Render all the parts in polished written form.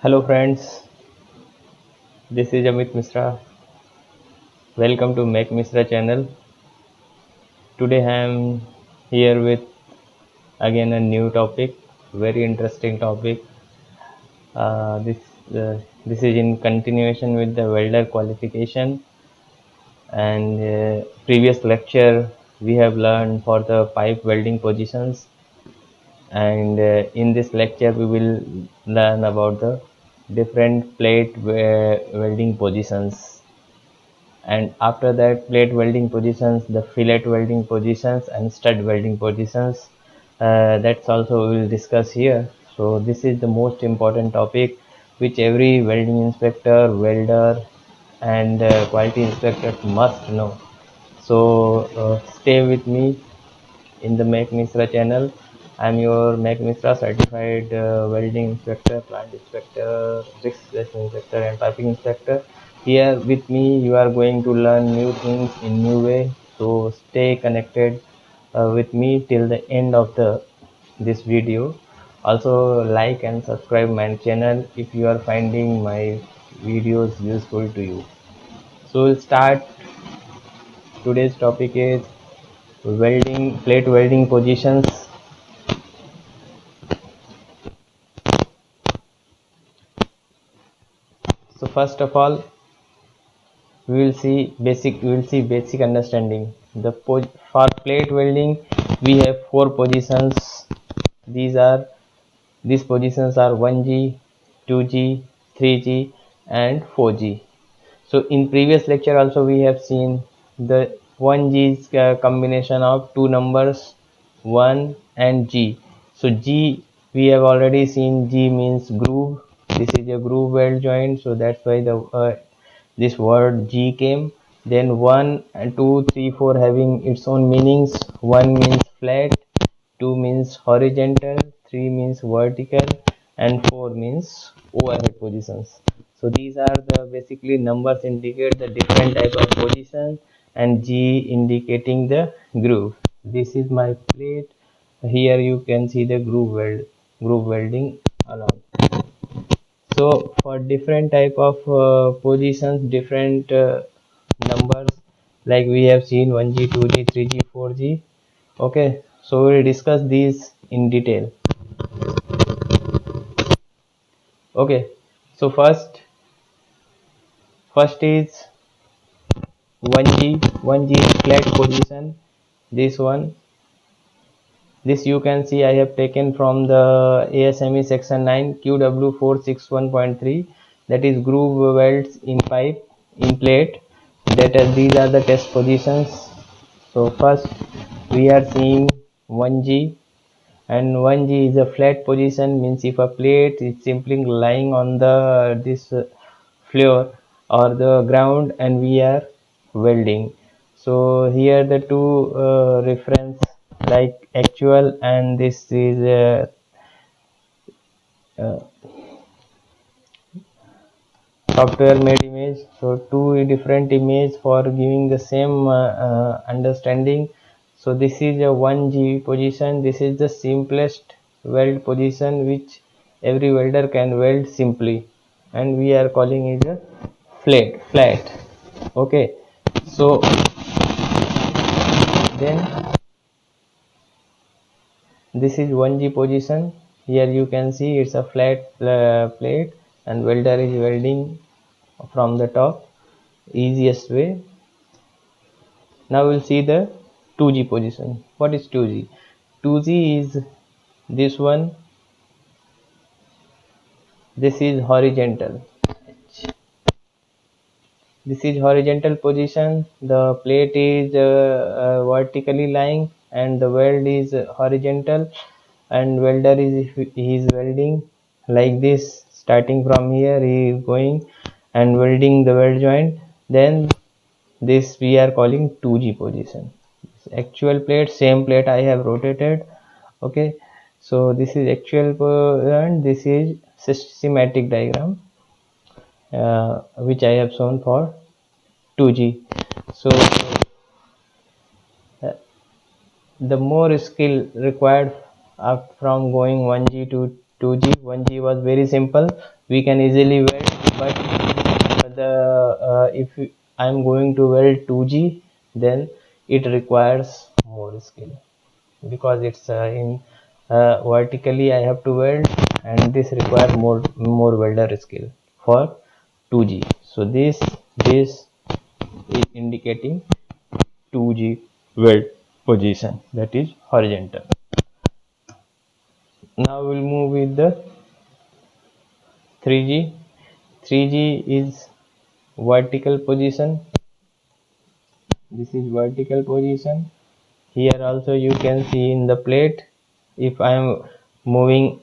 Hello friends, this is Amit Misra. Welcome to Make Misra channel. Today I am here with again a new topic, very interesting topic. This is in continuation with the welder qualification and previous lecture we have learned for the pipe welding positions, and in this lecture we will learn about the different plate welding positions, and after that plate welding positions, the fillet welding positions and stud welding positions. That's also we will discuss here. So this is the most important topic which every welding inspector, welder and quality inspector must know. So stay with me in the Make Misra channel. I'm your Make Misra certified welding inspector, plant inspector, risk assessment inspector, and piping inspector. Here with me, you are going to learn new things in new way. So stay connected with me till the end of the this video. Also like and subscribe my channel if you are finding my videos useful to you. So we'll start. Today's topic is welding, plate welding positions. So first of all, we will see basic understanding. For plate welding, we have four positions. These are these positions are 1G, 2G, 3G, and 4G. So in previous lecture also we have seen the 1G is a combination of two numbers 1 and G. So G, we have already seen, G means groove. This is a groove weld joint, so that's why the this word G came. Then 1 and 2, 3, 4 having its own meanings. 1 means flat, 2 means horizontal, 3 means vertical, and 4 means overhead positions. So these are the basically numbers indicate the different type of position, and G indicating the groove. This is my plate. Here you can see the groove welding along. So for different type of positions, different numbers, like we have seen 1G, 2G, 3G, 4G. Okay, so we'll discuss these in detail. Okay, so first is 1G. 1G is flat position. This one, this you can see I have taken from the ASME section 9 QW 461.3, that is groove welds in pipe in plate. These are the test positions. So first we are seeing 1G, and 1G is a flat position, means if a plate is simply lying on the this floor or the ground and we are welding. So here the two reference, like actual, and this is uh, software made image. So two different image for giving the same understanding. So this is a 1G position. This is the simplest weld position which every welder can weld simply, and we are calling it a flat. Okay, so then this is 1G position. Here you can see it's a flat plate, and welder is welding from the top, easiest way. Now we'll see the 2G position. What is 2G? 2G is this one. This is horizontal. This is horizontal position. The plate is vertically lying and the weld is horizontal, and welder is welding like this. Starting from here he is going and welding the weld joint. Then this we are calling 2G position. Actual plate, same plate I have rotated. Okay, so this is actual and this is schematic diagram which I have shown for 2G. So the more skill required from going 1G to 2G. 1G was very simple, we can easily weld, but if I am going to weld 2G, then it requires more skill, because it's in vertically I have to weld, and this requires more welder skill for 2G. So this is indicating 2G weld position, that is horizontal. Now we'll move with the 3G. 3G is vertical position. This is vertical position. Here also you can see in the plate, if I am moving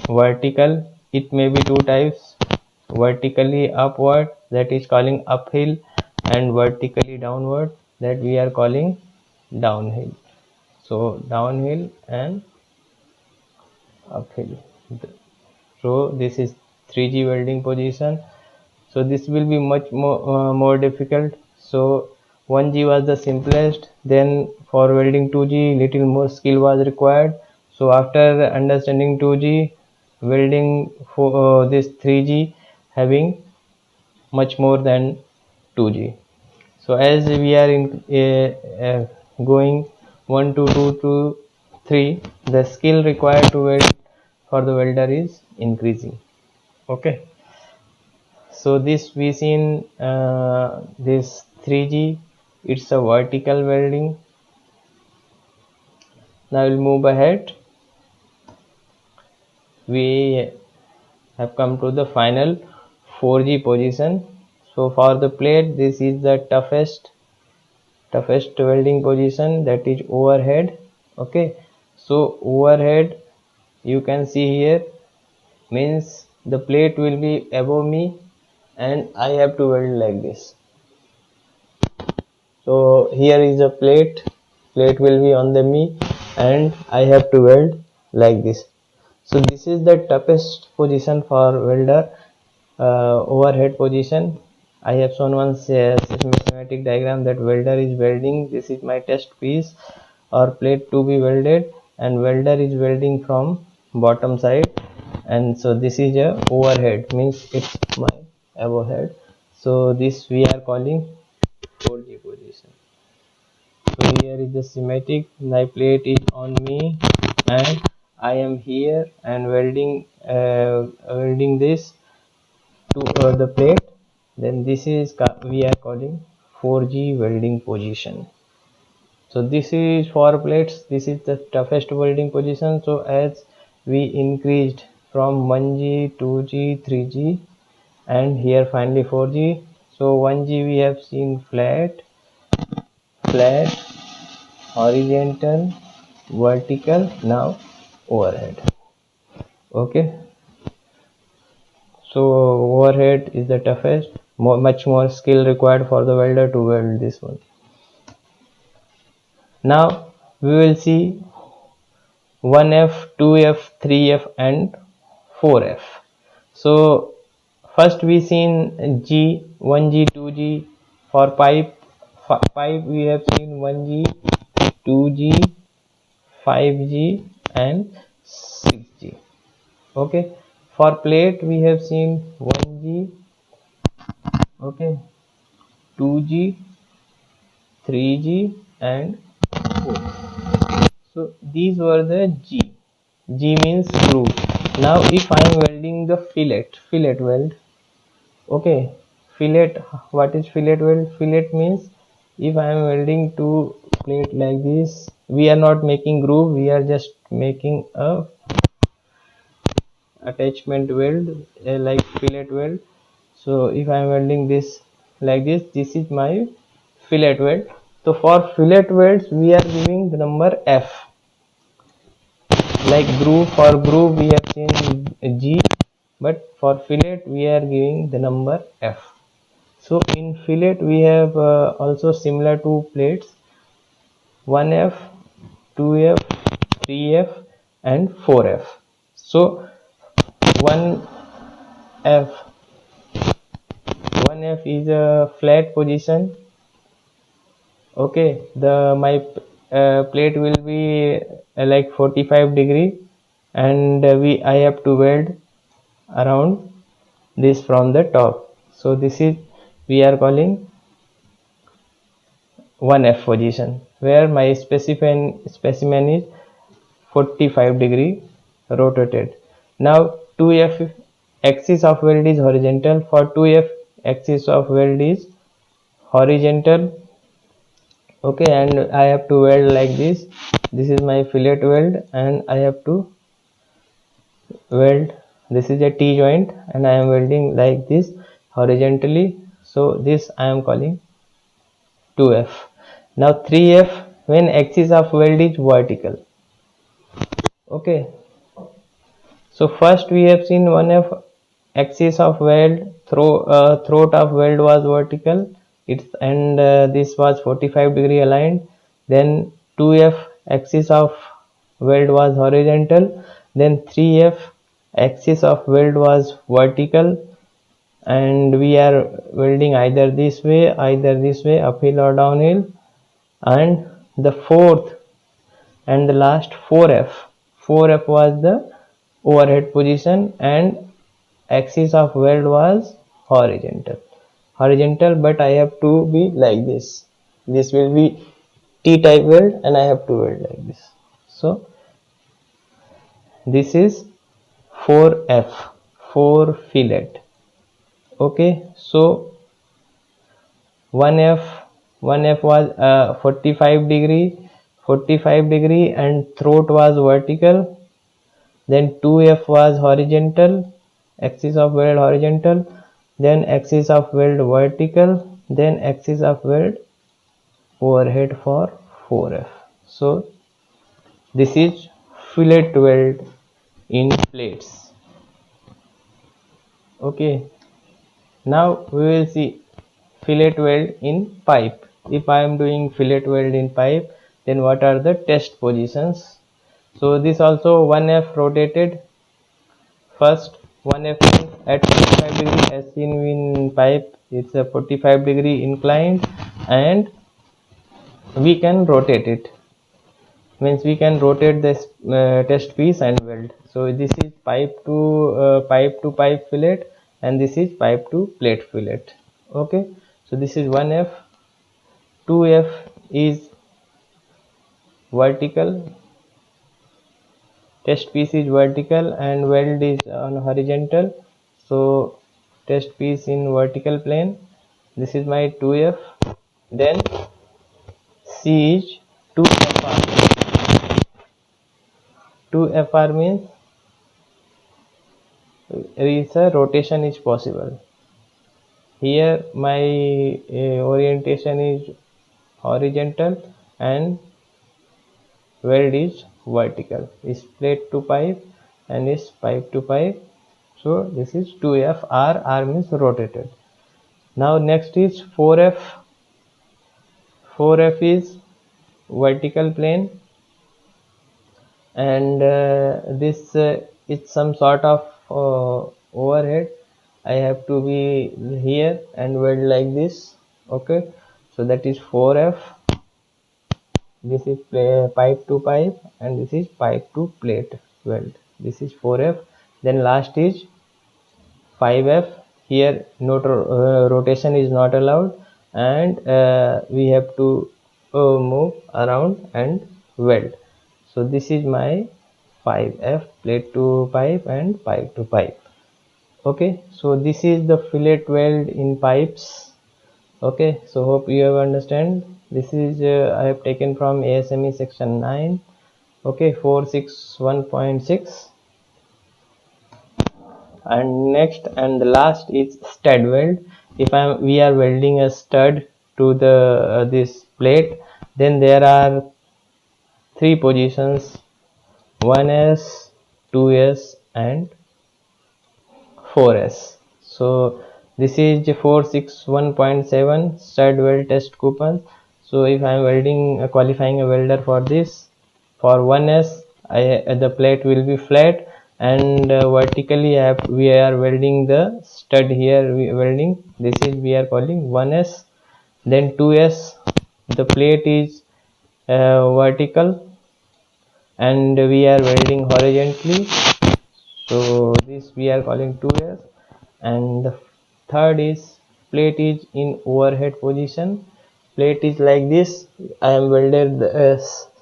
vertical, it may be two types: vertically upward, that is calling uphill, and vertically downward, that we are calling downhill. So downhill and uphill. So this is 3G welding position. So this will be much more difficult. So 1G was the simplest, then for welding 2G little more skill was required. So after understanding 2G, welding for this 3G having much more than 2G. So as we are in going 1 to 2 to 3, the skill required to weld for the welder is increasing. Okay. So this we seen this 3G, it's a vertical welding. Now we'll move ahead. We have come to the final 4G position. So for the plate, this is the toughest welding position, that is overhead. Okay, so overhead, you can see here, means the plate will be above me and I have to weld like this. So here is a plate will be on the me and I have to weld like this. So this is the toughest position for welder, overhead position. I have shown one schematic diagram that welder is welding. This is my test piece or plate to be welded, and welder is welding from bottom side, and so this is a overhead, means it's my above head. So this we are calling 4G position. So here is the schematic. My plate is on me and I am here and welding this to the plate. Then this is we are calling 4G welding position. So this is for plates. This is the toughest welding position. So as we increased from 1G, 2G, 3G, and here finally 4G. So 1G we have seen flat, horizontal, vertical, now overhead. Okay, so overhead is the toughest, much more skill required for the welder to weld this one. Now we will see 1F, 2F, 3F and 4F. So first we seen G, 1G, 2G. For pipe we have seen 1G, 2G, 5G and 6G. Okay, for plate we have seen 1G, okay, 2G, 3G and 4. So these were the G. G means groove. Now if I am welding the fillet weld, okay, fillet, what is fillet weld? Fillet means if I am welding two plate like this, we are not making groove, we are just making a attachment weld, like fillet weld. So if I am welding this like this, this is my fillet weld. So for fillet welds we are giving the number F. Like groove, for groove we have seen G, but for fillet we are giving the number F. So in fillet we have also similar to plates, 1F, 2F, 3F and 4F. So 1F 1F is a flat position. Okay, the my plate will be like 45 degree. and I have to weld around this from the top. So this is, we are calling 1F position, where my specimen is 45-degree rotated. Now 2F axis of weld is horizontal. For 2F axis of weld is horizontal. Okay, and I have to weld like this. This is my fillet weld, and I have to weld. This is a T joint, and I am welding like this horizontally. So this I am calling 2F. Now 3F, when axis of weld is vertical. Okay, so first we have seen 1F axis of weld, throat of weld was vertical, and this was 45-degree aligned. Then 2F axis of weld was horizontal. Then 3F axis of weld was vertical, and we are welding either this way, uphill or downhill. And the fourth and the last 4F was the overhead position, and axis of weld was horizontal, but I have to be like this will be T type weld, and I have to weld like this. So this is 4F, 4 fillet. Okay, so 1F was 45 degree and throat was vertical. Then 2F was horizontal, axis of weld horizontal, then axis of weld vertical, then axis of weld overhead for 4F. So this is fillet weld in plates. Okay, now we will see fillet weld in pipe. If I am doing fillet weld in pipe, then what are the test positions? So this also 1F rotated. First 1F at 45 degree, as seen in pipe, it's a 45-degree inclined, and we can rotate it, means we can rotate this test piece and weld. So this is pipe to pipe fillet, and this is pipe to plate fillet. Okay, so this is 1F. 2F is vertical, test piece is vertical and weld is on horizontal. So test piece in vertical plane, this is my 2F. Then C is 2FR. 2FR means is a rotation is possible. Here my orientation is horizontal and weld is vertical, is plate to pipe and is pipe to pipe. So this is 2F. R means rotated. Now next is 4F. 4F is vertical plane, and this is some sort of overhead. I have to be here and weld like this. Okay, so that is 4F. This is pipe to pipe, and this is pipe to plate weld. This is 4F. Then last is 5F. Here no rotation is not allowed, and we have to move around and weld. So this is my 5F, plate to pipe and pipe to pipe. Okay, so this is the fillet weld in pipes. Okay, so hope you have understand. This is I have taken from ASME section 9. Okay, 461.6. And next and the last is stud weld. If we are welding a stud to the this plate, then there are three positions: 1S, 2S and 4S. So this is 461.7 stud weld test coupon. So if I am welding qualifying a welder for this, for 1S the plate will be flat, and vertically we are welding the stud here, this is we are calling 1S. Then 2S, the plate is vertical, and we are welding horizontally, so this we are calling 2s. And the third is plate is in overhead position. Plate is like this. I am welded,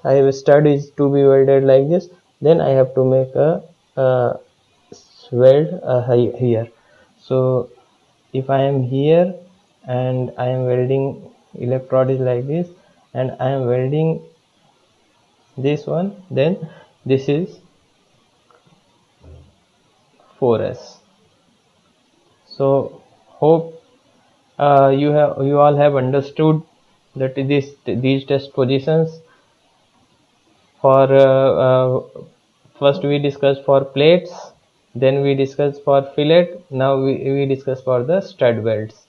I have stud is to be welded like this, then I have to make a weld here. So if I am here and I am welding, electrode is like this, and I am welding this one, then this is 4s. So hope you all have understood that these test positions. For first we discussed for plates, then we discussed for fillet, now we discuss for the stud welds.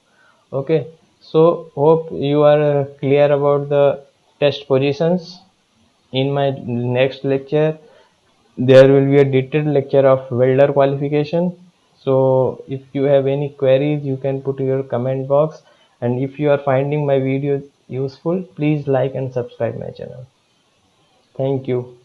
Okay, so hope you are clear about the test positions. In my next lecture there will be a detailed lecture of welder qualification. So if you have any queries, you can put your comment box, and if you are finding my videos useful, please like and subscribe my channel. Thank you.